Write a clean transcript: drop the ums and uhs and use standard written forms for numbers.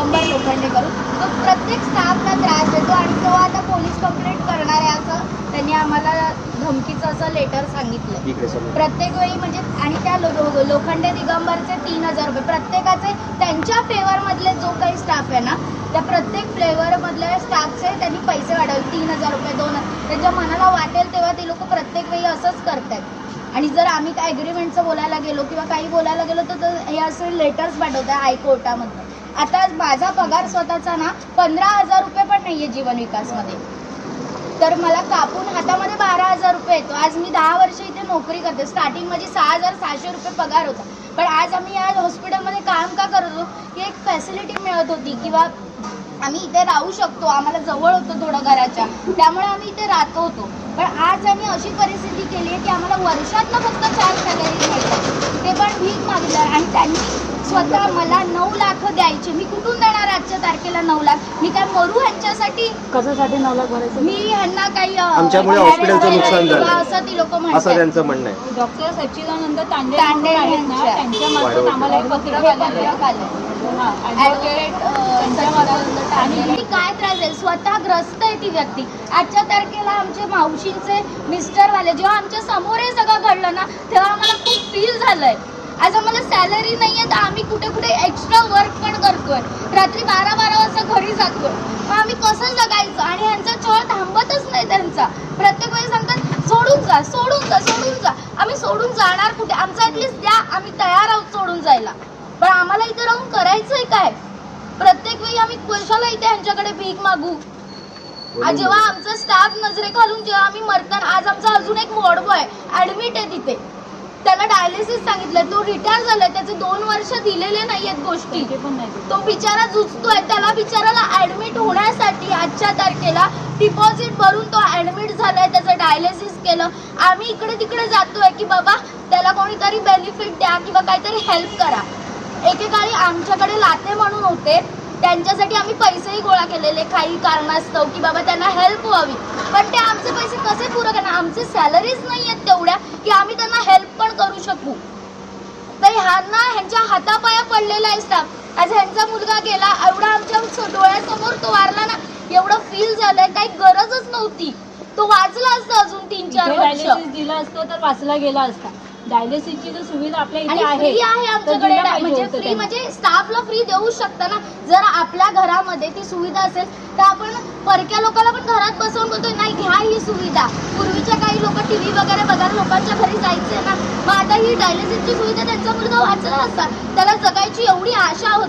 दिगंबर लोखंडे करून तो प्रत्येक स्टाफला त्रास देतो आणि तो आता पोलीस कंप्लेंट करणार आहे असं त्यांनी आम्हाला धमकीचं असं लेटर सांगितलं प्रत्येक वेळी. म्हणजे आणि त्या लोखंडे दिगंबरचे 3000 रुपये प्रत्येकाचे त्यांच्या फेवरमधले जो काही स्टाफ आहे ना त्या प्रत्येक फ्लेवरमधल्या स्टाफचे त्यांनी पैसे वाढवले 3000 रुपये 2000 त्यांच्या मनाला वाटेल तेव्हा ते लोक प्रत्येक वेळी असंच करतात. आणि जर आम्ही काय ॲग्रीमेंटचं बोलायला गेलो किंवा काही बोलायला गेलो तर हे असे लेटर्स पाठवतात हायकोर्टामध्ये. आता माझा पगार स्वतःचा ना 15000 रुपये पण नाही आहे जीवन विकासमध्ये, तर मला कापून हातामध्ये 12000 रुपये येतो. आज मी 10 वर्ष इथे नोकरी करते. स्टार्टिंग माझी 6700 रुपये पगार होता, पण आज आम्ही या हॉस्पिटलमध्ये काम का करत होतो की एक फॅसिलिटी मिळत होती किंवा आम्ही इथे राहू शकतो, आम्हाला जवळ होतं थोडं घराच्या, त्यामुळे आम्ही इथे राहतो होतो. पण आज आम्ही अशी परिस्थिती केली आहे की आम्हाला वर्षातनं फक्त 4 सॅलरी मिळतात, ते पण भीक मागणार. आणि त्यांनी स्वतः मला 9 लाख द्यायचे. मी कुठून देणार आजच्या तारखेला 9 लाख? मी काय मरू ह्यांच्यासाठी? कशासाठी 9 लाख भरायचे? मी ह्यांना काही आमच्यामुळे हॉस्पिटलचं नुकसान झालं असं ती लोक म्हणतात, असं त्यांचं म्हणणं आहे. डॉक्टर सच्चिदानंद तांडे तांडे आहेत ना, त्यांच्या मार्फत आम्हाला एक पत्र आलं. आणि काय त्रास आहे, स्वतः ग्रस्त आहे ती व्यक्ती. आजच्या तारखेला आमच्या मावशींचे मिस्टरवाले जेव्हा आमच्या समोर हे सगळं घडलं ना तेव्हा आम्हाला खूप फील झालंय. आज आम्हाला सॅलरी नाहीये तर आम्ही कुठे कुठे एक्स्ट्रा वर्क पण करतोय, रात्री 12-12 वाजता घरी जातोय. मग आम्ही कसं जगायचं? आणि ह्यांचा छळ थांबतच नाही त्यांचा. प्रत्येक वेळी सांगतात सोडून जा सोडून जा सोडून जा. आम्ही सोडून जाणार कुठे? आमचं ॲटलिस्ट द्या, आम्ही तयार आहोत सोडून जायला, पण आम्हाला इथे राहून करायचंय काय? प्रत्येक वेळी आम्ही कशाला इथे ह्यांच्याकडे भीक मागू? आज जेव्हा आमचा स्टाफ नजरेखालून जेव्हा आम्ही मरताना, आज आमचा अजून एक वॉर्ड बॉय ऍडमिट आहे तिथे, त्याला डायलिसिस सांगितलं, तो रिटायर झालाय, त्याचे 2 वर्ष दिलेले नाहीयेत गोष्टी, तो बिचारा झुजतोय. त्याला बिचाराला ऍडमिट होण्यासाठी आजच्या तारखेला डिपॉझिट भरून तो ऍडमिट झालाय, त्याचं डायलिसिस केलं. आम्ही इकडे तिकडे जातोय की बाबा त्याला कोणीतरी बेनिफिट द्या किंवा काहीतरी हेल्प करा. एकेकाळी आमच्याकडे लाते म्हणून होते, त्यांच्यासाठी आम्ही पैसेही गोळा केलेले काही कारणास्तव की बाबा त्यांना हेल्प व्हावी, पण ते आमचे पैसे कसे पुरं करणार? आमचे सॅलरीज नाही आहेत तेवढ्या की आम्ही त्यांना हेल्प पण करू शकू. तर ह्यांच्या हातापाया पडलेला आहे स्टाफ. आज ह्यांचा मुलगा गेला, एवढा आमच्या डोळ्यासमोर तो वारला ना, एवढं फील झालंय. काही गरजच नव्हती, तो वाचला असता अजून 3-4 वर्ष दिलं असतं तर वाचला गेला असता. डायलिसिसची जर सुविधा आपल्या इथे आहे आमच्याकडे, म्हणजे फ्री म्हणजे स्टाफला फ्री देऊ शकता ना. जर आपल्या घरामध्ये ती सुविधा असेल तर आपण परक्या लोकांना पण घरात बसवून बोलतोय नाही घ्या ही सुविधा. पूर्वीच्या काही लोक टीव्ही वगैरे बघायला लोकांच्या घरी जायचे ना, मग आता ही डायलिसिसची सुविधा त्यांचा मुलगा वाचला असता, त्याला जगायची एवढी आशा होती.